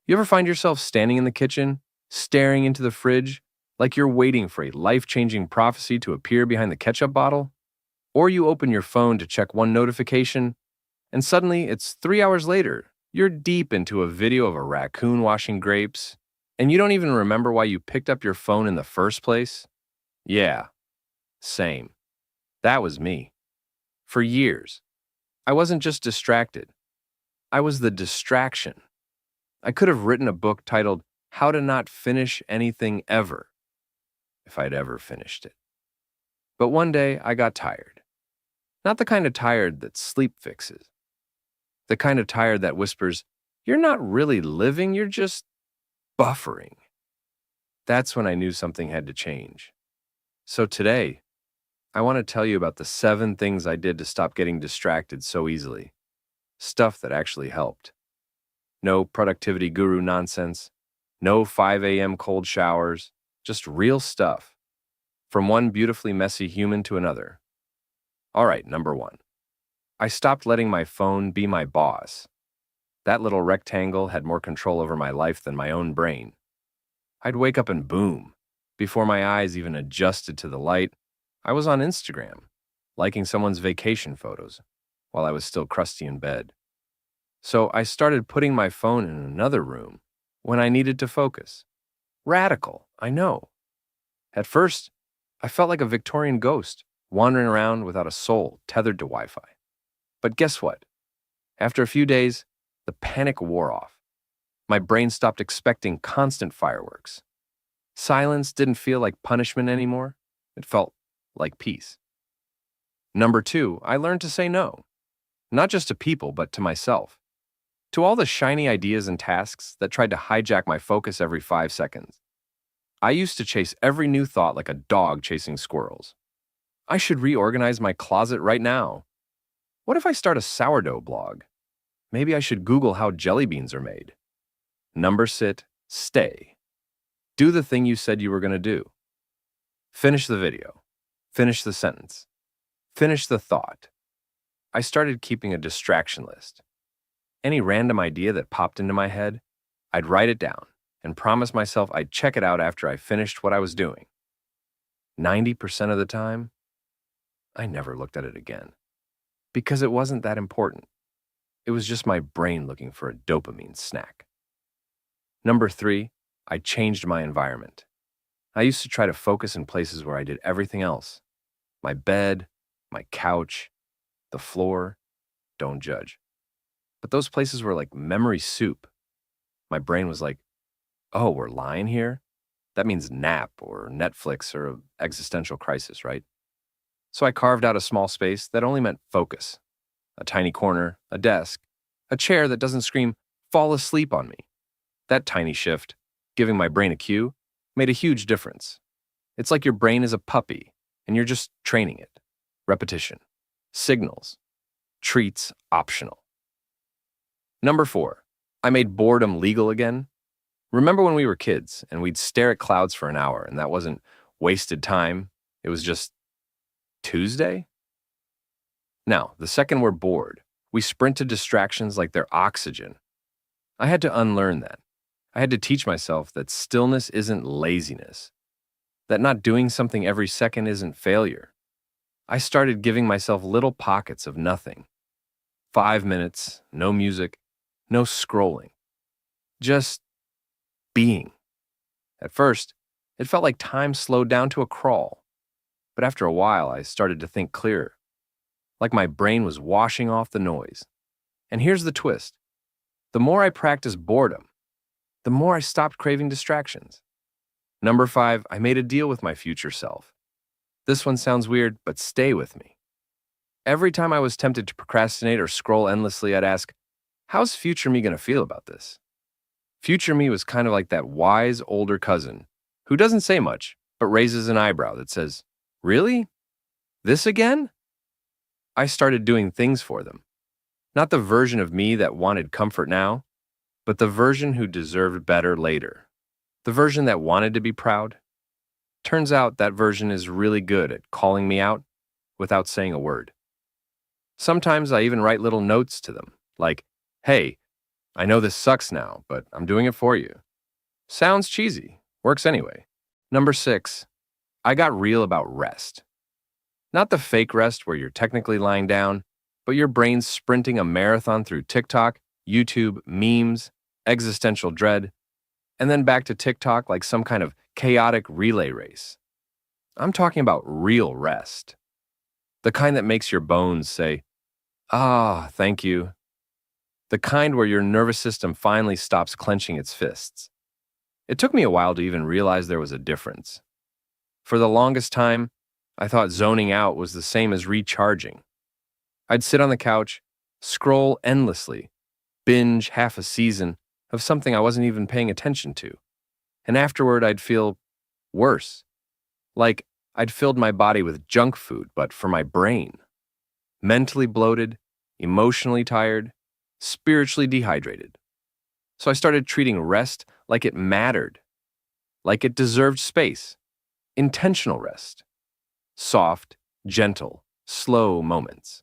You ever find yourself standing in the kitchen, staring into the fridge, like you're waiting for a life-changing prophecy to appear behind the ketchup bottle? Or you open your phone to check one notification, and suddenly it's 3 hours later. You're deep into a video of a raccoon washing grapes, and you don't even remember why you picked up your phone in the first place? Yeah, same. That was me. For years, I wasn't just distracted, I was the distraction. I could have written a book titled How to Not Finish Anything Ever, if I'd ever finished it. But one day I got tired. Not the kind of tired that sleep fixes. The kind of tired that whispers, "You're not really living, you're just buffering." That's when I knew something had to change. So today, I want to tell you about the 7 things I did to stop getting distracted so easily. Stuff that actually helped. No productivity guru nonsense. No 5 a.m. cold showers. Just real stuff. From one beautifully messy human to another. All right, number 1. I stopped letting my phone be my boss. That little rectangle had more control over my life than my own brain. I'd wake up and boom. Before my eyes even adjusted to the light, I was on Instagram, liking someone's vacation photos, while I was still crusty in bed. So I started putting my phone in another room when I needed to focus. Radical, I know. At first, I felt like a Victorian ghost, wandering around without a soul, tethered to Wi-Fi. But guess what? After a few days, the panic wore off. My brain stopped expecting constant fireworks. Silence didn't feel like punishment anymore. It felt like peace. Number 2, I learned to say no. Not just to people, but to myself. To all the shiny ideas and tasks that tried to hijack my focus every 5 seconds. I used to chase every new thought like a dog chasing squirrels. I should reorganize my closet right now. What if I start a sourdough blog? Maybe I should Google how jelly beans are made. Number sit, stay. Do the thing you said you were going to do. Finish the video. Finish the sentence. Finish the thought. I started keeping a distraction list. Any random idea that popped into my head, I'd write it down and promise myself I'd check it out after I finished what I was doing. 90% of the time, I never looked at it again. Because it wasn't that important. It was just my brain looking for a dopamine snack. Number 3, I changed my environment. I used to try to focus in places where I did everything else. My bed, my couch, the floor, don't judge. But those places were like memory soup. My brain was like, oh, we're lying here? That means nap or Netflix or an existential crisis, right? So I carved out a small space that only meant focus. A tiny corner, a desk, a chair that doesn't scream, fall asleep on me. That tiny shift, giving my brain a cue, made a huge difference. It's like your brain is a puppy, and you're just training it. Repetition. Signals. Treats optional. Number 4, I made boredom legal again. Remember when we were kids, and we'd stare at clouds for an hour, and that wasn't wasted time, it was just Tuesday? Now, the second we're bored, we sprint to distractions like they're oxygen. I had to unlearn that. I had to teach myself that stillness isn't laziness, that not doing something every second isn't failure. I started giving myself little pockets of nothing. 5 minutes, no music, no scrolling. Just being. At first, it felt like time slowed down to a crawl. But after a while, I started to think clearer. Like my brain was washing off the noise. And here's the twist. The more I practiced boredom, the more I stopped craving distractions. Number 5, I made a deal with my future self. This one sounds weird, but stay with me. Every time I was tempted to procrastinate or scroll endlessly, I'd ask, how's future me going to feel about this? Future me was kind of like that wise older cousin who doesn't say much, but raises an eyebrow that says, really? This again? I started doing things for them. Not the version of me that wanted comfort now, but the version who deserved better later. The version that wanted to be proud. Turns out that version is really good at calling me out without saying a word. Sometimes I even write little notes to them, like, hey, I know this sucks now, but I'm doing it for you. Sounds cheesy. Works anyway. Number 6, I got real about rest. Not the fake rest where you're technically lying down, but your brain's sprinting a marathon through TikTok, YouTube, memes, existential dread, and then back to TikTok like some kind of chaotic relay race. I'm talking about real rest. The kind that makes your bones say, "Ah, thank you." The kind where your nervous system finally stops clenching its fists. It took me a while to even realize there was a difference. For the longest time, I thought zoning out was the same as recharging. I'd sit on the couch, scroll endlessly, binge half a season of something I wasn't even paying attention to. And afterward, I'd feel worse. Like I'd filled my body with junk food, but for my brain. Mentally bloated, emotionally tired, spiritually dehydrated. So I started treating rest like it mattered, like it deserved space. Intentional rest. Soft, gentle, slow moments.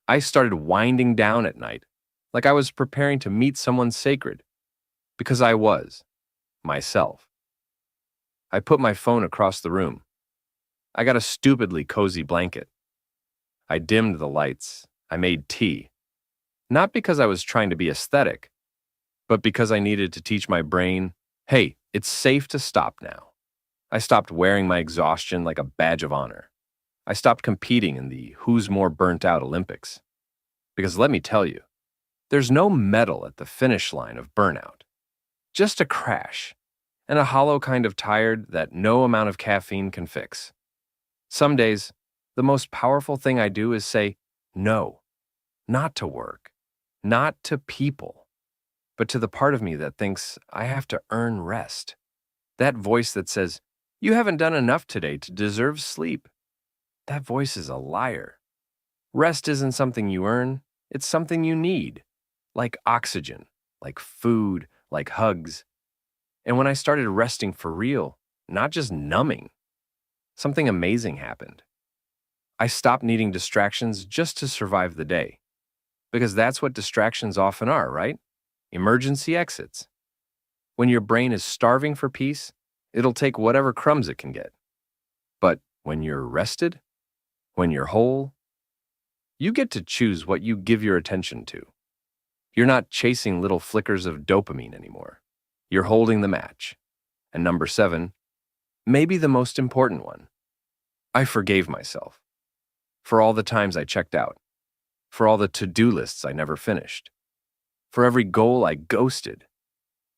I started winding down at night, like I was preparing to meet someone sacred, because I was, myself. I put my phone across the room. I got a stupidly cozy blanket. I dimmed the lights. I made tea. Not because I was trying to be aesthetic, but because I needed to teach my brain, hey, it's safe to stop now. I stopped wearing my exhaustion like a badge of honor. I stopped competing in the who's more burnt out Olympics. Because let me tell you, there's no medal at the finish line of burnout. Just a crash, and a hollow kind of tired that no amount of caffeine can fix. Some days, the most powerful thing I do is say no, not to work, not to people, but to the part of me that thinks I have to earn rest. That voice that says, you haven't done enough today to deserve sleep. That voice is a liar. Rest isn't something you earn, it's something you need. Like oxygen, like food, like hugs. And when I started resting for real, not just numbing, something amazing happened. I stopped needing distractions just to survive the day. Because that's what distractions often are, right? Emergency exits. When your brain is starving for peace, it'll take whatever crumbs it can get. But when you're rested, when you're whole, you get to choose what you give your attention to. You're not chasing little flickers of dopamine anymore. You're holding the match. And number 7, maybe the most important one. I forgave myself. For all the times I checked out. For all the to-do lists I never finished. For every goal I ghosted.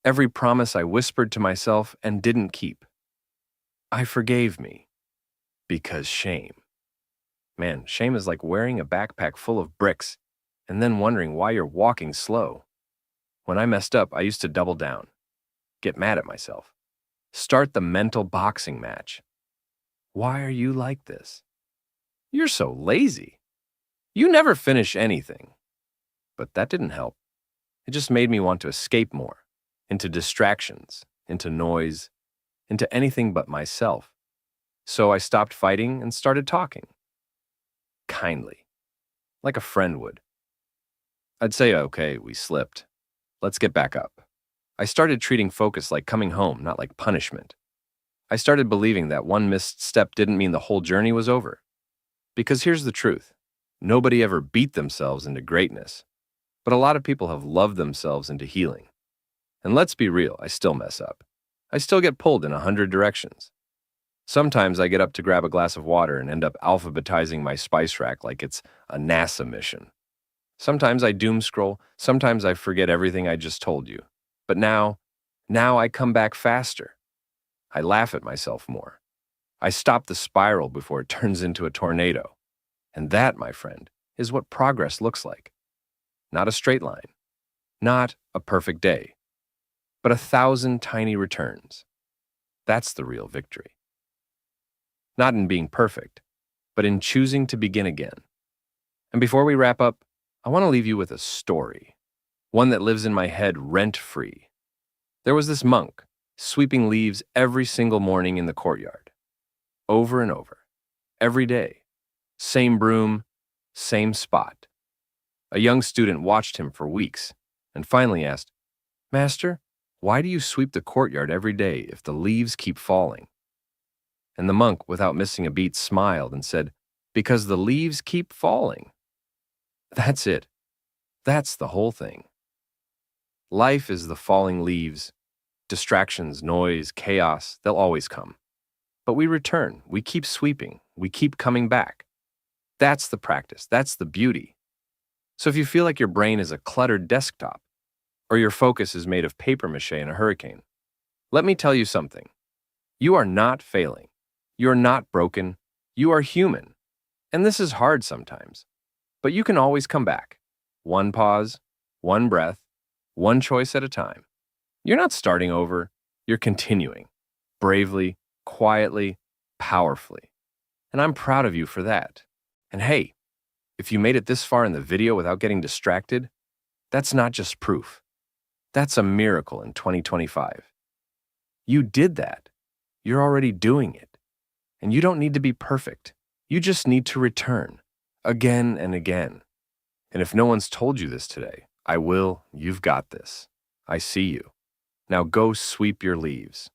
Every promise I whispered to myself and didn't keep. I forgave me. Because shame. Man, shame is like wearing a backpack full of bricks and then wondering why you're walking slow. When I messed up, I used to double down. Get mad at myself. Start the mental boxing match. Why are you like this? You're so lazy. You never finish anything. But that didn't help. It just made me want to escape more. Into distractions, into noise, into anything but myself. So I stopped fighting and started talking. Kindly. Like a friend would. I'd say, okay, we slipped. Let's get back up. I started treating focus like coming home, not like punishment. I started believing that one missed step didn't mean the whole journey was over. Because here's the truth. Nobody ever beat themselves into greatness. But a lot of people have loved themselves into healing. And let's be real, I still mess up. I still get pulled in 100 directions. Sometimes I get up to grab a glass of water and end up alphabetizing my spice rack like it's a NASA mission. Sometimes I doom scroll, sometimes I forget everything I just told you. But now I come back faster. I laugh at myself more. I stop the spiral before it turns into a tornado. And that, my friend, is what progress looks like. Not a straight line. Not a perfect day. But 1,000 tiny returns. That's the real victory. Not in being perfect, but in choosing to begin again. And before we wrap up, I want to leave you with a story. One that lives in my head rent-free. There was this monk, sweeping leaves every single morning in the courtyard. Over and over. Every day. Same broom, same spot. A young student watched him for weeks, and finally asked, "Master, why do you sweep the courtyard every day if the leaves keep falling?" And the monk, without missing a beat, smiled and said, "Because the leaves keep falling." That's it. That's the whole thing. Life is the falling leaves. Distractions, noise, chaos, they'll always come. But we return, we keep sweeping, we keep coming back. That's the practice, that's the beauty. So if you feel like your brain is a cluttered desktop, or your focus is made of paper mache in a hurricane, let me tell you something. You are not failing. You are not broken. You are human. And this is hard sometimes. But you can always come back. One pause, one breath, one choice at a time. You're not starting over. You're continuing. Bravely, quietly, powerfully. And I'm proud of you for that. And hey, if you made it this far in the video without getting distracted, that's not just proof. That's a miracle in 2025. You did that. You're already doing it. And you don't need to be perfect. You just need to return, again and again. And if no one's told you this today, I will. You've got this. I see you. Now go sweep your leaves.